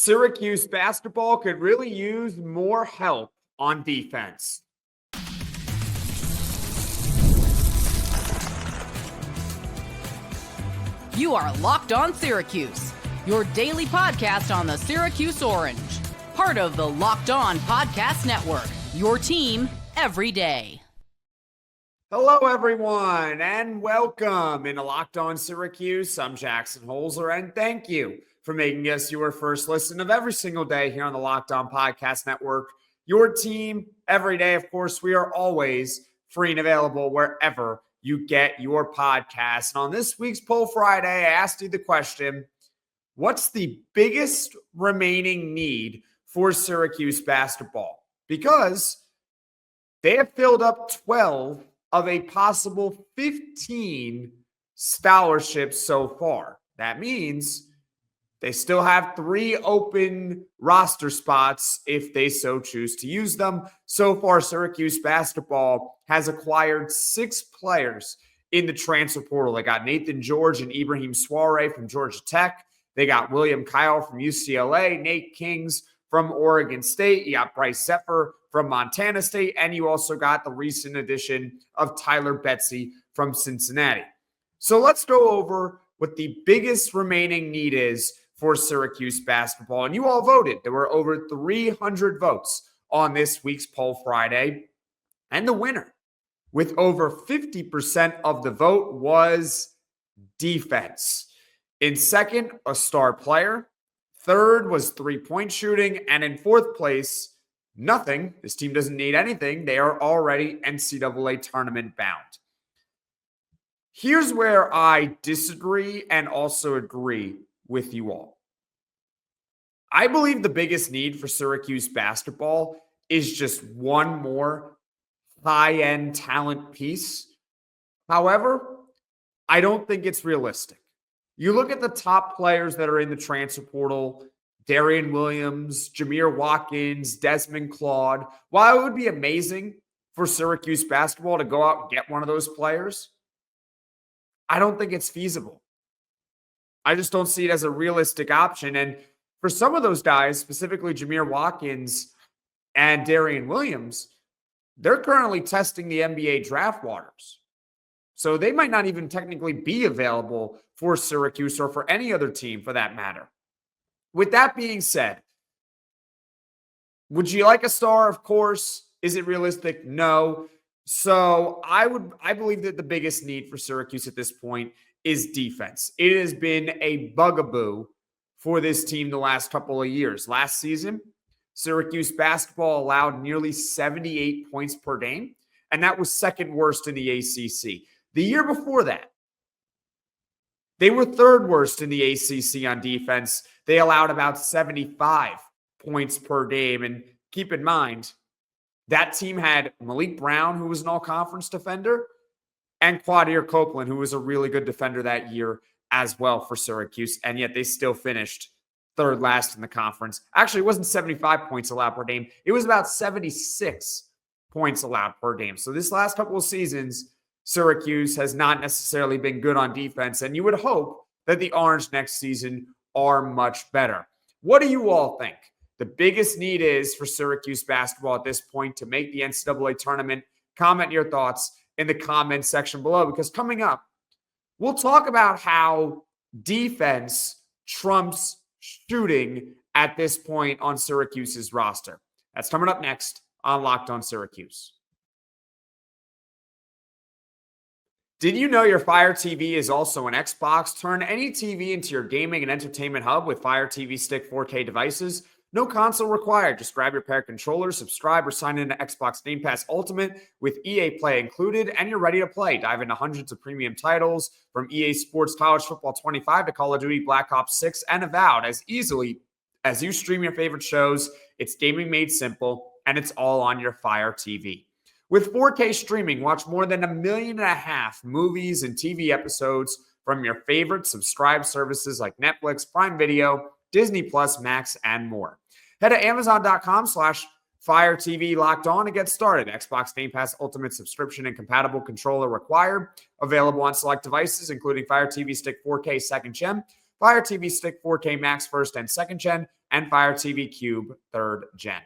Syracuse basketball could really use more help on defense. You are Locked On Syracuse, your daily podcast on the Syracuse Orange. Part of the Locked On Podcast Network, your team every day. Hello, everyone, and welcome into Locked On Syracuse. I'm Jackson Holzer, and thank you for making us your first listen of every single day here on the Locked On Podcast Network. Your team every day. Of course, we are always free and available wherever you get your podcast. And on this week's Poll Friday, I asked you the question, what's the biggest remaining need for Syracuse basketball? Because they have filled up 12 of a possible 15 scholarships so far. That means they still have 3 open roster spots if they so choose to use them. So far, Syracuse basketball has acquired 6 players in the transfer portal. They got Natihan George and Ibrahim Soare from Georgia Tech. They got William Kyle from UCLA, Nate Kings from Oregon State. You got Bryce Zephyr from Montana State. And you also got the recent addition of Tyler Betsy from Cincinnati. So let's go over what the biggest remaining need is for Syracuse basketball. And you all voted. There were over 300 votes on this week's Poll Friday. And the winner, with over 50% of the vote, was defense. In second, a star player. Third was three-point shooting. And in fourth place, nothing. This team doesn't need anything. They are already NCAA tournament bound. Here's where I disagree and also agree with you all. I believe the biggest need for Syracuse basketball is just one more high-end talent piece. However, I don't think it's realistic. You look at the top players that are in the transfer portal, Darian Williams, Jameer Watkins, Desmond Claude. While it would be amazing for Syracuse basketball to go out and get one of those players, I don't think it's feasible. I just don't see it as a realistic option. And for some of those guys, specifically Jameer Watkins and Darian Williams, they're currently testing the NBA draft waters. So they might not even technically be available for Syracuse or for any other team for that matter. With that being said, would you like a star? Of course. Is it realistic? No. So I believe that the biggest need for Syracuse at this point is defense. It has been a bugaboo for this team the last couple of years. Last season, Syracuse basketball allowed nearly 78 points per game, and that was second worst in the ACC. The year before that, they were third worst in the ACC on defense. They allowed about 75 points per game. And keep in mind, that team had Malik Brown, who was an all-conference defender, and Quadir Copeland, who was a really good defender that year as well for Syracuse. And yet they still finished third last in the conference. Actually, it wasn't 75 points allowed per game. It was about 76 points allowed per game. So this last couple of seasons, Syracuse has not necessarily been good on defense, and you would hope that the Orange next season are much better. What do you all think the biggest need is for Syracuse basketball at this point to make the NCAA tournament? Comment your thoughts in the comment section below, because coming up, we'll talk about how defense trumps shooting at this point on Syracuse's roster. That's coming up next on Locked On Syracuse. Did you know your Fire TV is also an Xbox? Turn any TV into your gaming and entertainment hub with Fire TV Stick 4K devices. No console required. Just grab your pair of controllers, subscribe, or sign into Xbox Game Pass Ultimate with EA Play included, and you're ready to play. Dive into hundreds of premium titles from EA Sports College Football 25 to Call of Duty Black Ops 6 and Avowed as easily as you stream your favorite shows. It's gaming made simple, and it's all on your Fire TV. With 4K streaming, watch more than 1.5 million movies and TV episodes from your favorite subscribed services like Netflix, Prime Video, Disney Plus, Max, and more. Head to Amazon.com/Fire TV Locked On to get started. Xbox Game Pass Ultimate subscription and compatible controller required. Available on select devices, including Fire TV Stick 4K 2nd Gen, Fire TV Stick 4K Max 1st and 2nd Gen, and Fire TV Cube 3rd Gen.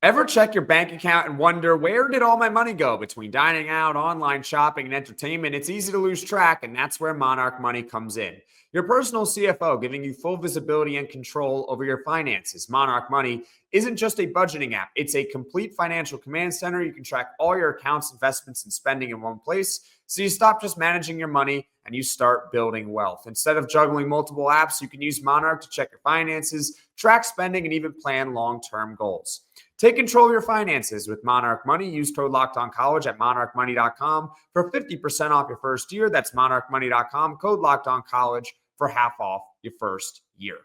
Ever check your bank account and wonder, where did all my money go? Between dining out, online shopping, and entertainment, it's easy to lose track, and that's where Monarch Money comes in. Your personal CFO, giving you full visibility and control over your finances. Monarch Money isn't just a budgeting app. It's a complete financial command center. You can track all your accounts, investments, and spending in one place. So you stop just managing your money and you start building wealth. Instead of juggling multiple apps, you can use Monarch to check your finances, track spending, and even plan long-term goals. Take control of your finances with Monarch Money. Use code LOCKEDONCollege at monarchmoney.com for 50% off your first year. That's monarchmoney.com, code LOCKEDONCollege for half off your first year.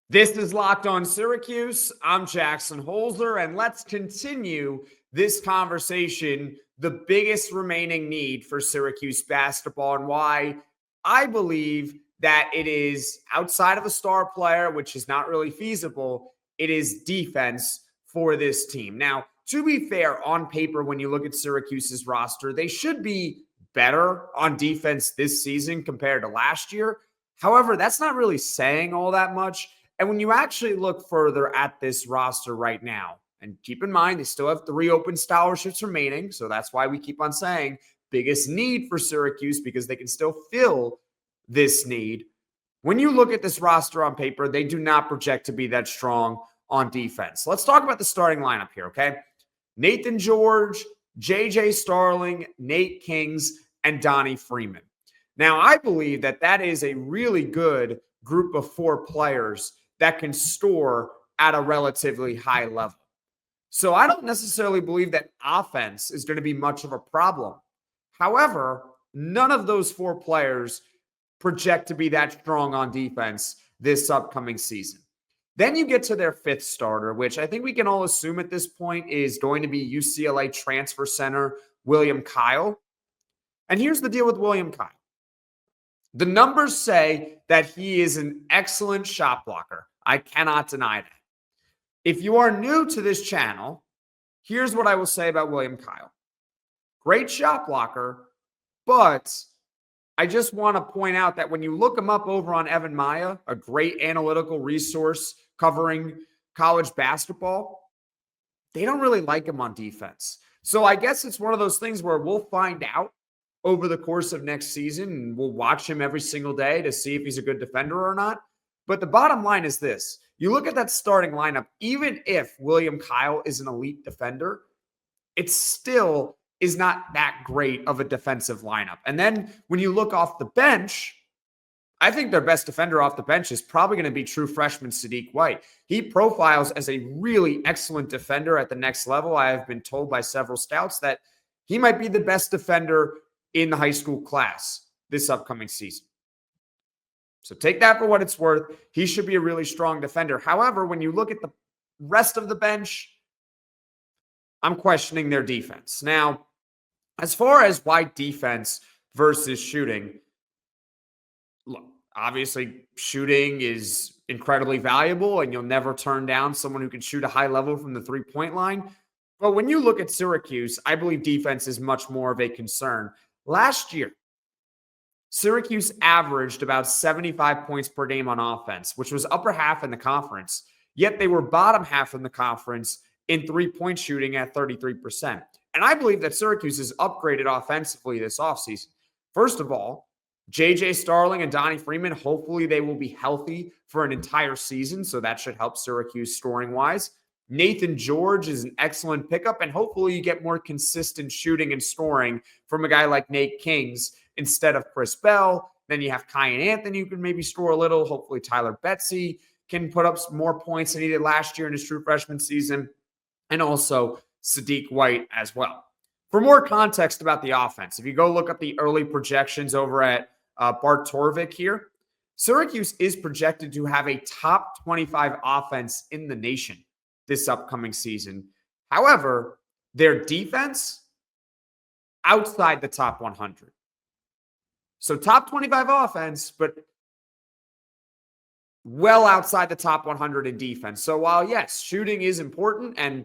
This is Locked On Syracuse. I'm Jackson Holzer, and let's continue this conversation, the biggest remaining need for Syracuse basketball and why I believe that it is, outside of a star player, which is not really feasible, it is defense for this team. Now, to be fair, on paper, when you look at Syracuse's roster, they should be better on defense this season compared to last year. However, that's not really saying all that much. And when you actually look further at this roster right now, and keep in mind, they still have 3 open scholarships remaining, so that's why we keep on saying biggest need for Syracuse, because they can still fill this need. When you look at this roster on paper, they do not project to be that strong on defense. Let's talk about the starting lineup here, okay? Natihan George, JJ Starling, Nate Kings, and Donnie Freeman. Now, I believe that that is a really good group of 4 players that can score at a relatively high level. So I don't necessarily believe that offense is going to be much of a problem. However, none of those 4 players project to be that strong on defense this upcoming season. Then you get to their 5th starter, which I think we can all assume at this point is going to be UCLA transfer center William Kyle. And here's the deal with William Kyle. The numbers say that he is an excellent shot blocker. I cannot deny that. If you are new to this channel, here's what I will say about William Kyle. Great shot blocker, but I just want to point out that when you look him up over on Evan Maya, a great analytical resource covering college basketball, they don't really like him on defense. So I guess it's one of those things where we'll find out over the course of next season, and we'll watch him every single day to see if he's a good defender or not. But the bottom line is this. You look at that starting lineup, even if William Kyle is an elite defender, it still is not that great of a defensive lineup. And then when you look off the bench, I think their best defender off the bench is probably going to be true freshman Sadiq White. He profiles as a really excellent defender at the next level. I have been told by several scouts that he might be the best defender in the high school class this upcoming season. So take that for what it's worth. He should be a really strong defender. However, when you look at the rest of the bench, I'm questioning their defense. Now, as far as why defense versus shooting, look, obviously shooting is incredibly valuable and you'll never turn down someone who can shoot a high level from the three-point line. But when you look at Syracuse, I believe defense is much more of a concern. Last year, Syracuse averaged about 75 points per game on offense, which was upper half in the conference, yet they were bottom half in the conference in three-point shooting at 33%. And I believe that Syracuse has upgraded offensively this offseason. First of all, JJ Starling and Donnie Freeman, hopefully they will be healthy for an entire season, so that should help Syracuse scoring-wise. Natihan George is an excellent pickup, and hopefully you get more consistent shooting and scoring from a guy like Nate Kings instead of Chris Bell. Then you have Kyan Anthony, who can maybe score a little. Hopefully Tyler Betsy can put up some more points than he did last year in his true freshman season. And also Sadiq White as well. For more context about the offense, if you go look up the early projections over at Bart Torvik here, Syracuse is projected to have a top 25 offense in the nation this upcoming season. However, their defense outside the top 100. So top 25 offense, but well outside the top 100 in defense. So while, yes, shooting is important and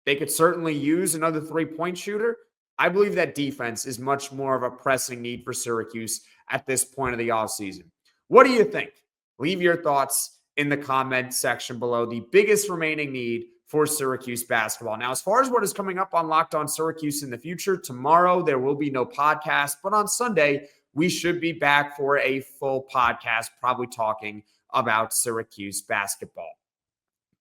they could certainly use another three-point shooter, I believe that defense is much more of a pressing need for Syracuse at this point of the offseason. What do you think? Leave your thoughts in the comment section below. The biggest remaining need for Syracuse basketball. Now, as far as what is coming up on Locked On Syracuse in the future, tomorrow there will be no podcast, but on Sunday, we should be back for a full podcast, probably talking about Syracuse basketball.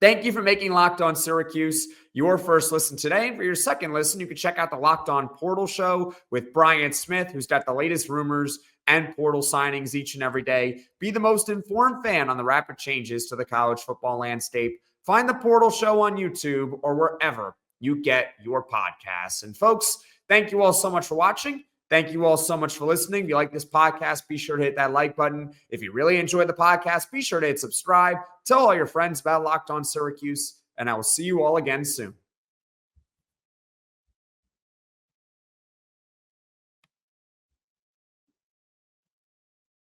Thank you for making Locked On Syracuse your first listen today. And for your second listen, you can check out the Locked On Portal Show with Brian Smith, who's got the latest rumors and portal signings each and every day. Be the most informed fan on the rapid changes to the college football landscape. Find the Portal Show on YouTube or wherever you get your podcasts. And folks, thank you all so much for watching. Thank you all so much for listening. If you like this podcast, be sure to hit that like button. If you really enjoyed the podcast, be sure to hit subscribe. Tell all your friends about Locked On Syracuse, and I will see you all again soon.